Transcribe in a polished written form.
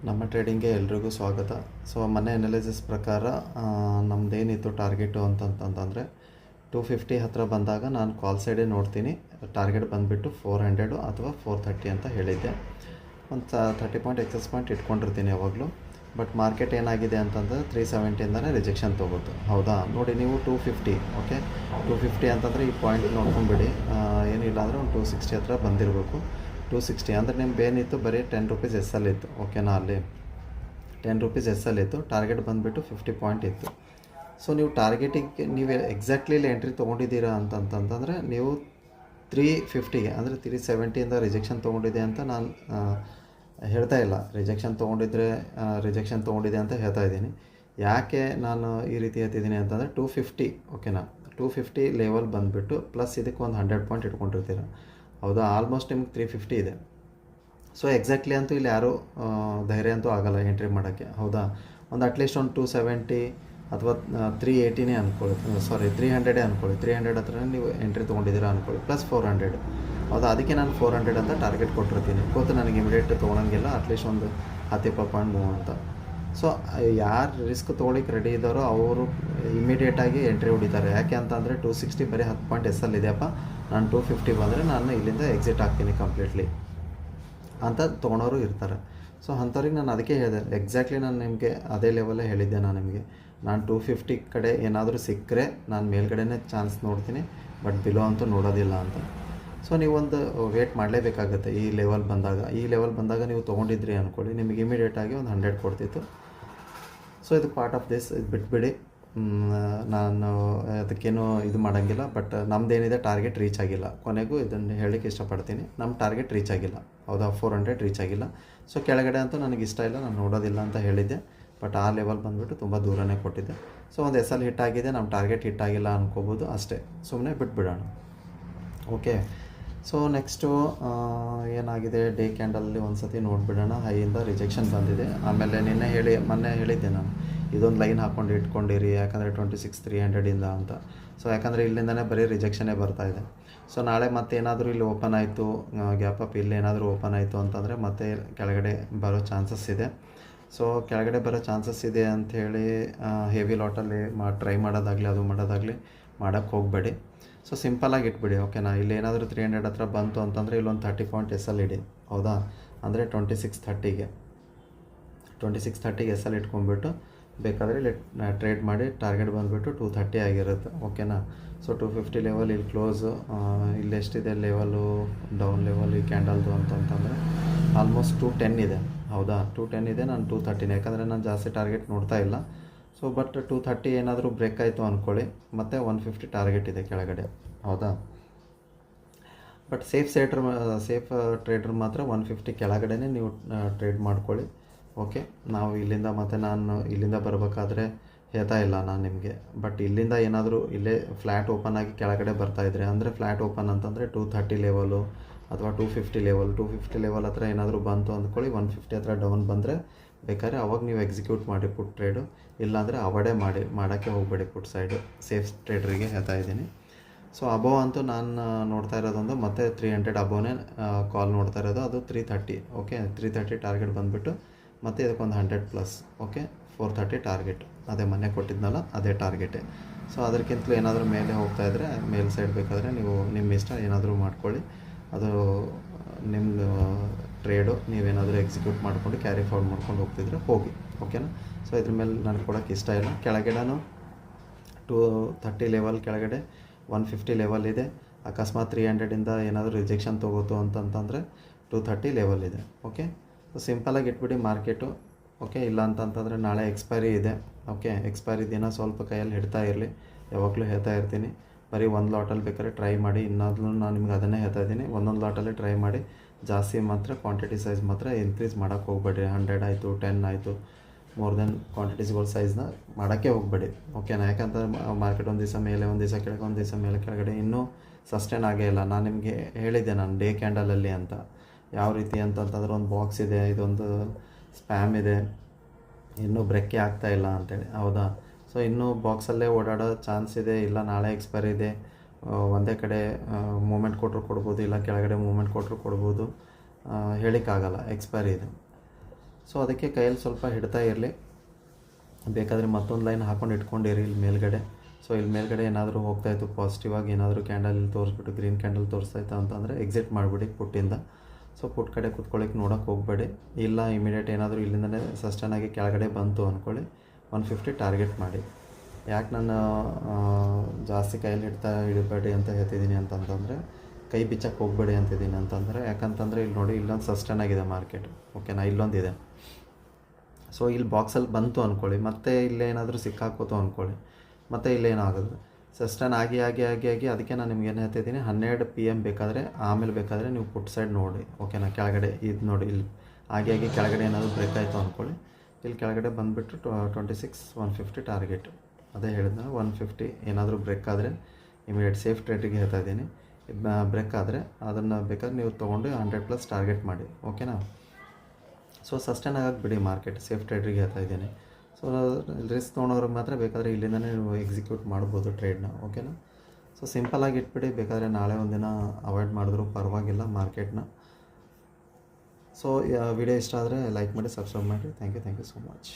ನಮ್ಮ ಟ್ರೇಡಿಂಗ್ಗೆ ಎಲ್ರಿಗೂ ಸ್ವಾಗತ. ಸೊ ಮೊನ್ನೆ ಅನಾಲಿಸಿಸ್ ಪ್ರಕಾರ ನಮ್ಮದೇನಿತ್ತು ಟಾರ್ಗೆಟು ಅಂತಂತಂದರೆ 250 ಹತ್ತಿರ ಬಂದಾಗ ನಾನು ಕಾಲ್ ಸೈಡೇ ನೋಡ್ತೀನಿ. ಟಾರ್ಗೆಟ್ ಬಂದುಬಿಟ್ಟು 400 ಅಥವಾ 430 ಅಂತ ಹೇಳಿದ್ದೆ. ಒಂದು 30 ಪಾಯಿಂಟ್ ಎಕ್ಸಸ್ ಪಾಯಿಂಟ್ ಇಟ್ಕೊಂಡಿರ್ತೀನಿ ಯಾವಾಗಲೂ. ಬಟ್ ಮಾರ್ಕೆಟ್ ಏನಾಗಿದೆ ಅಂತಂದರೆ 370ಇಂದನೇ ರಿಜೆಕ್ಷನ್ ತೊಗೋತು. ಹೌದಾ, ನೋಡಿ ನೀವು 250 ಓಕೆ 250 ಅಂತಂದರೆ ಈ ಪಾಯಿಂಟ್ ನೋಡ್ಕೊಂಬಿಡಿ. ಏನಿಲ್ಲ ಅಂದರೆ ಒಂದು 260 ಹತ್ರ ಬಂದಿರಬೇಕು. 260 ಅಂದರೆ ನಿಮ್ಗೆ ಏನಿತ್ತು, ಬರೀ 10 ರೂಪೀಸ್ ಎಸ್ ಎಲ್ ಇತ್ತು. ಓಕೆನಾ, ಅಲ್ಲಿ 10 ರೂಪೀಸ್ ಎಸ್ ಎಲ್ ಇತ್ತು. ಟಾರ್ಗೆಟ್ ಬಂದುಬಿಟ್ಟು 50 ಪಾಯಿಂಟ್ ಇತ್ತು. ಸೊ ನೀವು ಟಾರ್ಗೆಟಿಗೆ ನೀವು ಎಕ್ಸಾಕ್ಟ್ಲಿ ಇಲ್ಲಿ ಎಂಟ್ರಿ ತೊಗೊಂಡಿದ್ದೀರಾ ಅಂತಂತಂದರೆ ನೀವು 350ಗೆ ಅಂದರೆ 370ಇಂದ ರಿಜೆಕ್ಷನ್ ತೊಗೊಂಡಿದೆ ಅಂತ ನಾನು ಹೇಳ್ತಾ ಇಲ್ಲ. ರಿಜೆಕ್ಷನ್ ತೊಗೊಂಡಿದೆ ಅಂತ ಹೇಳ್ತಾ ಇದ್ದೀನಿ. ಯಾಕೆ ನಾನು ಈ ರೀತಿ ಹೇಳ್ತಿದ್ದೀನಿ ಅಂತಂದರೆ 250 ಓಕೆನಾ, 250 ಲೆವೆಲ್ ಬಂದುಬಿಟ್ಟು ಪ್ಲಸ್ ಇದಕ್ಕೆ ಒಂದು 100 ಪಾಯಿಂಟ್ ಇಟ್ಕೊಂಡಿರ್ತೀರ. ಹೌದಾ, ಆಲ್ಮೋಸ್ಟ್ ನಿಮ್ಗೆ 350 ಇದೆ. ಸೊ ಎಕ್ಸಾಕ್ಟ್ಲಿ ಅಂತೂ ಇಲ್ಲಿ ಯಾರೂ ಧೈರ್ಯ ಅಂತೂ ಆಗೋಲ್ಲ ಎಂಟ್ರಿ ಮಾಡೋಕ್ಕೆ. ಹೌದಾ, ಒಂದು ಅಟ್ಲೀಸ್ಟ್ ಒಂದು 270 ಅಥವಾ 380 ಅಂದ್ಕೊಳ್ಳಿ, 300 ಅಂದ್ಕೊಳ್ಳಿ. 300 ಹತ್ರ ನೀವು ಎಂಟ್ರಿ ತೊಗೊಂಡಿದ್ದೀರಾ ಅಂದ್ಕೊಳ್ಳಿ, ಪ್ಲಸ್ 400. ಹೌದಾ, ಅದಕ್ಕೆ ನಾನು 400 ಅಂತ ಟಾರ್ಗೆಟ್ ಕೊಟ್ಟಿರ್ತೀನಿ. ಗೊತ್ತು ನನಗೆ ಇಮಿಡಿಯೇಟ್ ತೊಗೊಳಂಗಿಲ್ಲ, ಅಟ್ಲೀಸ್ಟ್ ಒಂದು 10-20 ಪಾಯಿಂಟ್ ಮೂವ್ ಅಂತ. ಸೊ ಯಾರು ರಿಸ್ಕ್ ತೊಗೊಳಿಕ್ಕೆ ರೆಡಿ ಇದ್ದಾರೋ ಅವರು ಇಮಿಡಿಯೇಟಾಗಿ ಎಂಟ್ರಿ ಹೊಡಿತಾರೆ. ಯಾಕೆ ಅಂತಂದರೆ 260 ಬರೀ 10 ಪಾಯಿಂಟ್ ಎಸ್ ಎಲ್ ಇದೆಯಪ್ಪ, ನಾನು 250 ಬಂದರೆ ನಾನು ಇಲ್ಲಿಂದ ಎಕ್ಸಿಟ್ ಆಗ್ತೀನಿ ಕಂಪ್ಲೀಟ್ಲಿ ಅಂತ ತೊಗೊಳೋರು ಇರ್ತಾರೆ. ಸೊ ಅಂಥವ್ರಿಗೆ ನಾನು ಅದಕ್ಕೆ ಹೇಳಿದೆ, ಎಕ್ಸಾಕ್ಟ್ಲಿ ನಾನು ನಿಮಗೆ ಅದೇ ಲೆವೆಲ್ಲೇ ಹೇಳಿದ್ದೆ. ನಾನು 250 ಕಡೆ ಏನಾದರೂ ಸಿಕ್ಕರೆ ನಾನು ಮೇಲ್ಗಡೆನೇ ಚಾನ್ಸ್ ನೋಡ್ತೀನಿ, ಬಟ್ ಬಿಲೋ ಅಂತೂ ನೋಡೋದಿಲ್ಲ ಅಂತ. ಸೊ ನೀವೊಂದು ವೇಟ್ ಮಾಡಲೇಬೇಕಾಗುತ್ತೆ. ಈ ಲೆವೆಲ್ ಬಂದಾಗ ನೀವು ತೊಗೊಂಡಿದ್ರಿ ಅಂದ್ಕೊಳ್ಳಿ, ನಿಮಗೆ ಇಮಿಡಿಯೇಟಾಗಿ ಒಂದು 100 ಕೊಡ್ತಿತ್ತು. ಸೊ ಇದು ಪಾರ್ಟ್ ಆಫ್ ದಿಸ್, ಇದು ಬಿಟ್ಬಿಡಿ. ನಾನು ಅದಕ್ಕೇನು ಇದು ಮಾಡೋಂಗಿಲ್ಲ. ಬಟ್ ನಮ್ಮದೇನಿದೆ ಟಾರ್ಗೆಟ್ ರೀಚ್ ಆಗಿಲ್ಲ. ಕೊನೆಗೂ ಇದನ್ನು ಹೇಳಲಿಕ್ಕೆ ಇಷ್ಟಪಡ್ತೀನಿ, ನಮ್ಮ ಟಾರ್ಗೆಟ್ ರೀಚ್ ಆಗಿಲ್ಲ. ಹೌದಾ, 400 ರೀಚ್ ಆಗಿಲ್ಲ. ಸೊ ಕೆಳಗಡೆ ಅಂತೂ ನನಗೆ ಇಷ್ಟ ಇಲ್ಲ, ನಾನು ನೋಡೋದಿಲ್ಲ ಅಂತ ಹೇಳಿದ್ದೆ. ಬಟ್ ಆ ಲೆವೆಲ್ ಬಂದುಬಿಟ್ಟು ತುಂಬ ದೂರನೇ ಕೊಟ್ಟಿದ್ದೆ. ಸೊ ಒಂದು ಎಸ್ ಎಲ್ ಹಿಟ್ ಆಗಿದೆ, ನಮ್ಮ ಟಾರ್ಗೆಟ್ ಹಿಟ್ ಆಗಿಲ್ಲ ಅನ್ಕೋಬೋದು ಅಷ್ಟೇ. ಸುಮ್ಮನೆ ಬಿಟ್ಬಿಡೋಣ. ಓಕೆ, ಸೊ ನೆಕ್ಸ್ಟು ಏನಾಗಿದೆ, ಡೇ ಕ್ಯಾಂಡಲಲ್ಲಿ ಒಂದು ಸತಿ ನೋಡಿಬಿಡೋಣ. ಹೈಯಿಂದ ರಿಜೆಕ್ಷನ್ ಬಂದಿದೆ. ಆಮೇಲೆ ಮೊನ್ನೆ ಹೇಳಿದ್ದೆ ನಾನು, ಇದೊಂದು ಲೈನ್ ಹಾಕ್ಕೊಂಡು ಇಟ್ಕೊಂಡಿರಿ, ಯಾಕಂದರೆ 26,300ಇಂದ ಅಂತ. ಸೊ ಯಾಕಂದರೆ ಇಲ್ಲಿಂದನೇ ಬರೀ ರಿಜೆಕ್ಷನ್ನೇ ಬರ್ತಾಯಿದೆ. ಸೊ ನಾಳೆ ಮತ್ತೇನಾದರೂ ಇಲ್ಲಿ ಓಪನ್ ಆಯಿತು, ಗ್ಯಾಪ್ ಅಪ್ ಇಲ್ಲಿ ಏನಾದರೂ ಓಪನ್ ಆಯಿತು ಅಂತಂದರೆ ಮತ್ತೆ ಕೆಳಗಡೆ ಬರೋ ಚಾನ್ಸಸ್ ಇದೆ. ಸೊ ಕೆಳಗಡೆ ಬರೋ ಚಾನ್ಸಸ್ ಇದೆ ಅಂಥೇಳಿ ಹೆವಿ ಲಾಟಲ್ಲಿ ಟ್ರೈ ಮಾಡೋದಾಗಲಿ ಮಾಡೋಕ್ಕೆ ಹೋಗಬೇಡಿ. ಸೊ ಸಿಂಪಲಾಗಿ ಇಟ್ಬಿಡಿ. ಓಕೆನಾ, ಇಲ್ಲಿ ಏನಾದರೂ 300 ಹತ್ರ ಬಂತು ಅಂತಂದರೆ ಇಲ್ಲೊಂದು 30 ಪಾಯಿಂಟ್ ಎಸ್ ಎಲ್ ಇಡಿ. ಹೌದಾ, ಅಂದರೆ 2630ಗೆ ಎಸ್ ಎಲ್ ಇಟ್ಕೊಂಡ್ಬಿಟ್ಟು ಬೇಕಾದರೆ ಇಲ್ಲಿ ಟ್ರೇಡ್ ಮಾಡಿ. ಟಾರ್ಗೆಟ್ ಬಂದುಬಿಟ್ಟು 230 ಆಗಿರುತ್ತೆ. ಓಕೆನಾ, ಸೊ 250 ಲೆವೆಲ್ ಇಲ್ಲಿ ಕ್ಲೋಸು. ಇಲ್ಲೆಷ್ಟಿದೆ ಲೆವೆಲು, ಡೌನ್ ಲೆವೆಲ್ ಈ ಕ್ಯಾಂಡಲ್ದು ಅಂತಂದರೆ ಆಲ್ಮೋಸ್ಟ್ 210 ಇದೆ. ಹೌದಾ, 210 ಇದೆ. ನಾನು 230, ಯಾಕಂದರೆ ನಾನು ಜಾಸ್ತಿ ಟಾರ್ಗೆಟ್ ನೋಡ್ತಾ ಇಲ್ಲ. ಸೊ ಬಟ್ 230 ಏನಾದರೂ ಬ್ರೇಕ್ ಆಯಿತು ಅಂದ್ಕೊಳ್ಳಿ, ಮತ್ತು 150 ಟಾರ್ಗೆಟ್ ಇದೆ ಕೆಳಗಡೆ. ಹೌದಾ, ಬಟ್ ಸೇಫ್ ಟ್ರೇಡರ್ ಮಾತ್ರ 150 ಕೆಳಗಡೆನೇ ನೀವು ಟ್ರೇಡ್ ಮಾಡ್ಕೊಳ್ಳಿ. ಓಕೆ, ನಾವು ನಾನು ಇಲ್ಲಿಂದ ಬರಬೇಕಾದ್ರೆ ಹೇಳ್ತಾ ಇಲ್ಲ ನಾನು ನಿಮಗೆ. ಬಟ್ ಇಲ್ಲಿಂದ ಏನಾದರೂ ಇಲ್ಲೇ ಫ್ಲ್ಯಾಟ್ ಓಪನ್ ಆಗಿ ಕೆಳಗಡೆ ಬರ್ತಾಯಿದ್ರೆ, ಅಂದರೆ ಫ್ಲ್ಯಾಟ್ ಓಪನ್ ಅಂತಂದರೆ 230 ಲೆವೆಲು ಅಥವಾ 250 ಲೆವೆಲ್ ಹತ್ರ ಏನಾದರೂ ಬಂತು ಅಂದ್ಕೊಳ್ಳಿ, 150 ಹತ್ರ ಡೌನ್ ಬಂದರೆ ಬೇಕಾದ್ರೆ ಅವಾಗ ನೀವು ಎಕ್ಸಿಕ್ಯೂಟ್ ಮಾಡಿ ಪುಟ್ ಟ್ರೇಡು. ಇಲ್ಲಾಂದರೆ ಅವಡೇ ಮಾಡೋಕ್ಕೆ ಹೋಗಬೇಡಿ ಪುಟ್ ಸೈಡು. ಸೇಫ್ ಟ್ರೇಡ್ರಿಗೆ ಹೇಳ್ತಾ ಇದ್ದೀನಿ. ಸೊ ಅಬೋವ್ ಅಂತೂ ನಾನು ನೋಡ್ತಾ ಇರೋದೊಂದು, ಮತ್ತು 300 ಅಬೋನೇ ಕಾಲ್ ನೋಡ್ತಾ ಇರೋದು, ಅದು 330. ಓಕೆ, 330 ಟಾರ್ಗೆಟ್ ಬಂದುಬಿಟ್ಟು ಮತ್ತು ಇದಕ್ಕೊಂದು 100 ಪ್ಲಸ್. ಓಕೆ, 430 ಟಾರ್ಗೆಟ್, ಅದೇ ಮೊನ್ನೆ ಕೊಟ್ಟಿದ್ನಲ್ಲ ಅದೇ ಟಾರ್ಗೆಟೇ. ಸೊ ಅದಕ್ಕಿಂತಲೂ ಏನಾದರೂ ಮೇಲೆ ಹೋಗ್ತಾಯಿದ್ರೆ ಮೇಲ್ ಸೈಡ್ ಬೇಕಾದರೆ ನೀವು ನಿಮ್ಮ ಇಷ್ಟ ಏನಾದರೂ ಮಾಡ್ಕೊಳ್ಳಿ. ಅದು ನಿಮ್ಮದು ಟ್ರೇಡು, ನೀವೇನಾದರೂ ಎಕ್ಸಿಕ್ಯೂಟ್ ಮಾಡ್ಕೊಂಡು ಕ್ಯಾರಿ ಫಾರ್ವರ್ಡ್ ಮಾಡ್ಕೊಂಡು ಹೋಗ್ತಿದ್ರೆ ಹೋಗಿ. ಓಕೆನಾ, ಸೊ ಇದ್ರ ಮೇಲೆ ನನಗೆ ಕೊಡೋಕ್ಕೆ ಇಷ್ಟ ಇಲ್ಲ. ಕೆಳಗಡೆನೂ 230 ಲೆವೆಲ್ ಕೆಳಗಡೆ 150 ಲೆವೆಲ್ ಇದೆ. ಅಕಸ್ಮಾತ್ 300ಇಂದ ಏನಾದರೂ ರಿಜೆಕ್ಷನ್ ತೊಗೋತು ಅಂತಂತಂದರೆ 230 ಲೆವೆಲ್ ಇದೆ. ಓಕೆ, ಸೊ ಸಿಂಪಲಾಗಿ ಇಟ್ಬಿಡಿ ಮಾರ್ಕೆಟು. ಓಕೆ, ಇಲ್ಲ ಅಂತಂತಂದರೆ ನಾಳೆ ಎಕ್ಸ್ಪೈರಿ ಇದೆ. ಓಕೆ, ಎಕ್ಸ್ಪೈರಿ ದಿನ ಸ್ವಲ್ಪ ಕೈಯಲ್ಲಿ ಹಿಡ್ತಾ ಇರಲಿ. ಯಾವಾಗಲೂ ಹೇಳ್ತಾ ಇರ್ತೀನಿ, ಬರೀ ಒಂದು ಲಾಟಲ್ಲಿ ಬೇಕಾದ್ರೆ ಟ್ರೈ ಮಾಡಿ. ಇನ್ನೊಂದು ನಾನು ನಿಮ್ಗೆ ಅದನ್ನೇ ಹೇಳ್ತಾ ಇದ್ದೀನಿ, ಒಂದೊಂದು ಲಾಟಲ್ಲೇ ಟ್ರೈ ಮಾಡಿ. ಜಾಸ್ತಿ ಮಾತ್ರ ಕ್ವಾಂಟಿಟಿ ಸೈಜ್ ಮಾತ್ರ ಇನ್ಕ್ರೀಸ್ ಮಾಡೋಕ್ಕೆ ಹೋಗಬೇಡಿ. 100 ಆಯಿತು, 10 ಆಯಿತು, ಮೋರ್ ದೆನ್ ಕ್ವಾಂಟಿಟೀಸ್ಗಳ ಸೈಜ್ನ ಮಾಡೋಕ್ಕೆ ಹೋಗಬೇಡಿ. ಓಕೆನಾ, ಯಾಕಂತಂದರೆ ಮಾರ್ಕೆಟ್ ಒಂದು ದಿವಸ ಮೇಲೆ, ಒಂದು ದಿವಸ ಕೆಳಗೆ, ಒಂದು ದಿವಸ ಮೇಲೆ ಕೆಳಗಡೆ ಇನ್ನೂ ಸಸ್ಟೈನ್ ಆಗೇ ಇಲ್ಲ. ನಾನು ನಿಮಗೆ ಹೇಳಿದ್ದೆ ಡೇ ಕ್ಯಾಂಡಲಲ್ಲಿ ಅಂತ. ಯಾವ ರೀತಿ ಅಂತಂತಂದ್ರೆ ಒಂದು ಬಾಕ್ಸ್ ಇದೆ, ಇದೊಂದು ಸ್ಪ್ಯಾಮ್ ಇದೆ, ಇನ್ನೂ ಬ್ರೇಕೇ ಆಗ್ತಾಯಿಲ್ಲ ಅಂತೇಳಿ. ಹೌದಾ, ಸೊ ಇನ್ನೂ ಬಾಕ್ಸಲ್ಲೇ ಓಡಾಡೋ ಚಾನ್ಸ್ ಇದೆ. ಇಲ್ಲ ನಾಳೆ ಎಕ್ಸ್ಪೈರಿ ಇದೆ, ಒಂದೇ ಕಡೆ ಮೂಮೆಂಟ್ ಕೊಟ್ಟರು ಕೊಡ್ಬೋದು, ಇಲ್ಲ ಕೆಳಗಡೆ ಮೂಮೆಂಟ್ ಕೊಟ್ಟರು ಕೊಡ್ಬೋದು, ಹೇಳಿಕ್ಕಾಗಲ್ಲ, ಎಕ್ಸ್ಪೈರಿ ಇದೆ. ಸೊ ಅದಕ್ಕೆ ಕೈಯಲ್ಲಿ ಸ್ವಲ್ಪ ಹಿಡ್ತಾ ಇರಲಿ. ಬೇಕಾದರೆ ಮತ್ತೊಂದು ಲೈನ್ ಹಾಕ್ಕೊಂಡು ಇಟ್ಕೊಂಡಿರಿ ಇಲ್ಲಿ ಮೇಲ್ಗಡೆ. ಸೊ ಇಲ್ಲಿ ಮೇಲ್ಗಡೆ ಏನಾದರೂ ಹೋಗ್ತಾಯಿತ್ತು ಪಾಸಿಟಿವ್ ಆಗಿ ಏನಾದರೂ ಕ್ಯಾಂಡಲ್ ಇಲ್ಲಿ ತೋರಿಸ್ಬಿಟ್ಟು ಗ್ರೀನ್ ಕ್ಯಾಂಡಲ್ ತೋರಿಸ್ತಾಯಿತ್ತು ಅಂತಂದರೆ ಎಕ್ಸಿಟ್ ಮಾಡಿಬಿಡಿ ಪುಟ್ಟಿಂದ. ಸೊ ಪುಟ್ ಕಡೆ ಕೂತ್ಕೊಳ್ಳಿಕ್ಕೆ ನೋಡೋಕ್ಕೆ ಹೋಗಬೇಡಿ. ಇಲ್ಲ ಇಮಿಡಿಯೇಟ್ ಏನಾದರೂ ಇಲ್ಲಿಂದನೇ ಸಸ್ಟೈನ್ ಆಗಿ ಕೆಳಗಡೆ ಬಂತು ಅಂದ್ಕೊಳ್ಳಿ, 150 ಟಾರ್ಗೆಟ್ ಮಾಡಿ. ಯಾಕೆ ನಾನು ಜಾಸ್ತಿ ಕೈಯಲ್ಲಿ ಹಿಡಬೇಡಿ ಅಂತ ಹೇಳ್ತಿದ್ದೀನಿ ಅಂತಂತಂದರೆ, ಕೈ ಬಿಚ್ಚಕ್ಕೆ ಹೋಗಬೇಡಿ ಅಂತಿದ್ದೀನಿ ಅಂತಂದರೆ, ಯಾಕಂತಂದರೆ ಇಲ್ಲಿ ನೋಡಿ ಇಲ್ಲೊಂದು ಸಸ್ಟೈನ್ ಆಗಿದೆ ಮಾರ್ಕೆಟ್, ಓಕೆನಾ, ಇಲ್ಲೊಂದಿದೆ. ಸೊ ಇಲ್ಲಿ ಬಾಕ್ಸಲ್ಲಿ ಬಂತು ಅಂದ್ಕೊಳ್ಳಿ, ಮತ್ತೆ ಇಲ್ಲೇನಾದರೂ ಸಿಕ್ಕಾಕೋತು ಅಂದ್ಕೊಳ್ಳಿ, ಮತ್ತು ಇಲ್ಲೇನಾಗೋದು ಸಸ್ಟೈನ್ ಆಗಿ ಅದಕ್ಕೆ ನಾನು ನಿಮ್ಗೆ ಏನು ಹೇಳ್ತಿದ್ದೀನಿ, 12 PM ಬೇಕಾದರೆ ಆಮೇಲೆ ಬೇಕಾದರೆ ನೀವು ಪುಟ್ ಸೈಡ್ ನೋಡಿ, ಓಕೆನಾ. ಕೆಳಗಡೆ ಇದು ನೋಡಿ ಇಲ್ಲಿ ಆಗಿ ಕೆಳಗಡೆ ಏನಾದರೂ ಬ್ರೇಕ್ ಆಯಿತು ಅಂದ್ಕೊಳ್ಳಿ, ಇಲ್ಲಿ ಕೆಳಗಡೆ ಬಂದುಬಿಟ್ಟು 26,150 ಟಾರ್ಗೆಟ್. ಅದೇ ಹೇಳಿದ್ನ 150 ಏನಾದರೂ ಬ್ರೇಕ್ ಆದರೆ ಇಮಿಡಿಯೇಟ್ ಸೇಫ್ ಟ್ರೇಡಿಗೆ ಹೇಳ್ತಾ ಇದ್ದೀನಿ. ಬ್ರೇಕ್ ಆದರೆ ಅದನ್ನು ಬೇಕಾದ್ರೆ ನೀವು ತೊಗೊಂಡು 100+ ಟಾರ್ಗೆಟ್ ಮಾಡಿ, ಓಕೆನಾ. ಸೊ ಸಸ್ಟೈನ್ ಆಗಕ್ಕೆ ಬಿಡಿ ಮಾರ್ಕೆಟ್, ಸೇಫ್ ಟ್ರೇಡ್ರಿಗೆ ಹೇಳ್ತಾ ಇದ್ದೀನಿ. ಸೊ ರಿಸ್ಕ್ ತೊಗೊಳೋರಿಗೆ ಮಾತ್ರ ಬೇಕಾದರೆ ಇಲ್ಲಿಂದನೇ ನೀವು ಎಕ್ಸಿಕ್ಯೂಟ್ ಮಾಡ್ಬೋದು ಟ್ರೇಡ್ನ, ಓಕೆನಾ. ಸೊ ಸಿಂಪಲಾಗಿ ಇಟ್ಬಿಡಿ, ಬೇಕಾದರೆ ನಾಳೆ ಒಂದಿನ ಅವಾಯ್ಡ್ ಮಾಡಿದ್ರೂ ಪರವಾಗಿಲ್ಲ ಮಾರ್ಕೆಟ್ನ. ಸೊ ವಿಡಿಯೋ ಇಷ್ಟ ಆದರೆ ಲೈಕ್ ಮಾಡಿ, ಸಬ್ಸ್ಕ್ರೈಬ್ ಮಾಡಿ. Thank you so much.